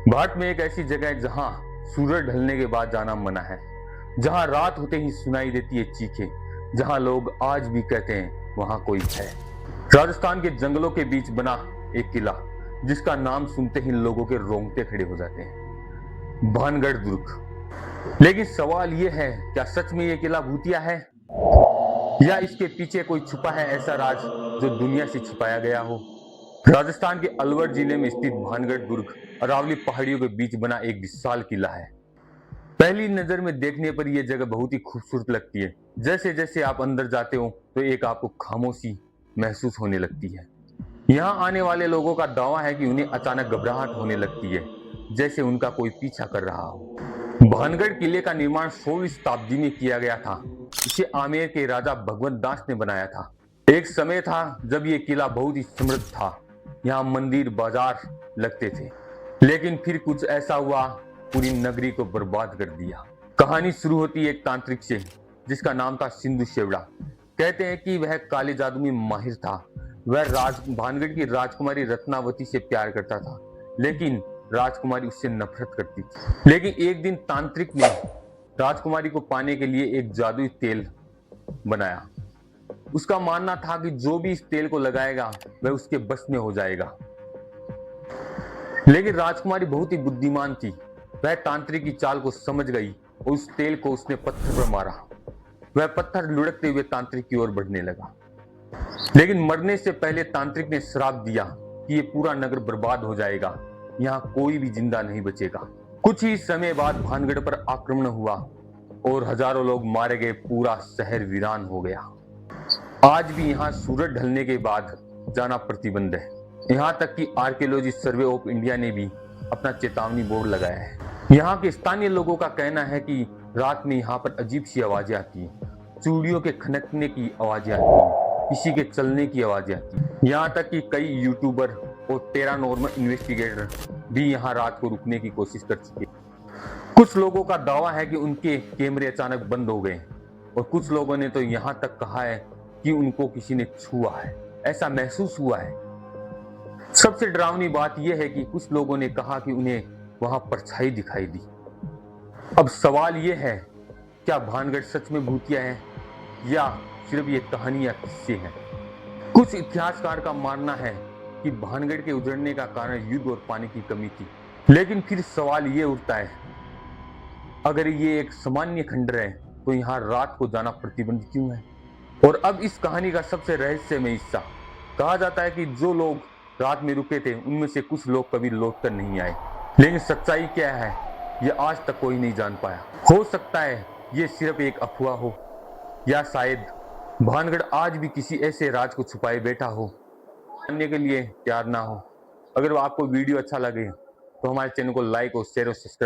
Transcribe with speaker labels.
Speaker 1: भारत में एक ऐसी जगह है जहां सूरज ढलने के बाद जाना मना है, जहां रात होते ही सुनाई देती है चीखें, जहां लोग आज भी कहते हैं वहां कोई है। राजस्थान के जंगलों के बीच बना एक किला जिसका नाम सुनते ही लोगों के रोंगटे खड़े हो जाते हैं, भानगढ़ दुर्ग। लेकिन सवाल यह है, क्या सच में यह किला भूतिया है या इसके पीछे कोई छुपा है ऐसा राज जो दुनिया से छिपाया गया हो। राजस्थान के अलवर जिले में स्थित भानगढ़ दुर्ग अरावली पहाड़ियों के बीच बना एक विशाल किला है। पहली नजर में देखने पर यह जगह बहुत ही खूबसूरत लगती है। जैसे जैसे आप अंदर जाते हो तो एक आपको खामोशी महसूस होने लगती है। यहाँ आने वाले लोगों का दावा है कि उन्हें अचानक घबराहट होने लगती है, जैसे उनका कोई पीछा कर रहा हो। भानगढ़ किले का निर्माण 16वीं शताब्दी में किया गया था। इसे आमेर के राजा भगवत दास ने बनाया था। एक समय था जब यह किला बहुत ही समृद्ध था। यहाँ मंदिर बाजार लगते थे, लेकिन फिर कुछ ऐसा हुआ, पूरी नगरी को बर्बाद कर दिया। कहानी शुरू होती है एक तांत्रिक से जिसका नाम था सिंधु शेवड़ा। कहते हैं कि वह काले जादू में माहिर था। वह भानगढ़ की राजकुमारी रत्नावती से प्यार करता था, लेकिन राजकुमारी उससे नफरत करती थी। लेकिन एक दिन तांत्रिक ने राजकुमारी को पाने के लिए एक जादुई तेल बनाया। उसका मानना था कि जो भी इस तेल को लगाएगा वह उसके बस में हो जाएगा। लेकिन राजकुमारी बहुत ही बुद्धिमान थी। वह तांत्रिक की चाल को समझ गई और उस तेल को उसने पत्थर पर मारा। वह पत्थर लुढ़कते हुए तांत्रिक की ओर बढ़ने लगा। लेकिन मरने से पहले तांत्रिक ने श्राप दिया कि ये पूरा नगर बर्बाद हो जाएगा, यहाँ कोई भी जिंदा नहीं बचेगा। कुछ ही समय बाद भानगढ़ पर आक्रमण हुआ और हजारों लोग मारे गए, पूरा शहर वीरान हो गया। आज भी यहाँ सूरज ढलने के बाद जाना प्रतिबंध है। यहाँ तक कि आर्कियोलॉजी सर्वे ऑफ इंडिया ने भी अपना चेतावनी बोर्ड लगाया है। यहाँ के स्थानीय लोगों का कहना है कि रात में यहाँ पर अजीब सी आवाजें आती हैं, चूड़ियों के खनकने की आवाजें आती हैं, किसी के चलने की आवाजें आती हैं। यहाँ तक कि कई यूट्यूबर और पैरानॉर्मल इन्वेस्टिगेटर भी यहाँ रात को रुकने की कोशिश कर चुके हैं। कुछ लोगों का दावा है कि उनके कैमरे अचानक बंद हो गए और कुछ लोगों ने तो यहाँ तक कहा है कि उनको किसी ने छुआ है, ऐसा महसूस हुआ है। सबसे डरावनी बात यह है कि कुछ लोगों ने कहा कि उन्हें वहां परछाई दिखाई दी। अब सवाल यह है, क्या भानगढ़ सच में भूतिया है या सिर्फ ये कहानी या किस्से हैं। कुछ इतिहासकार का मानना है कि भानगढ़ के उजड़ने का कारण युद्ध और पानी की कमी थी। लेकिन फिर सवाल ये उठता है, अगर ये एक सामान्य खंडर है तो यहाँ रात को जाना प्रतिबंध क्यों है। और अब इस कहानी का सबसे रहस्यमय हिस्सा, कहा जाता है कि जो लोग रात में रुके थे उनमें से कुछ लोग कभी लौट कर नहीं आए। लेकिन सच्चाई क्या है यह आज तक कोई नहीं जान पाया। हो सकता है ये सिर्फ एक अफवाह हो, या शायद भानगढ़ आज भी किसी ऐसे राज को छुपाए बैठा हो, जानने के लिए तैयार ना हो। अगर आपको वीडियो अच्छा लगे तो हमारे चैनल को लाइक और शेयर और सब्सक्राइब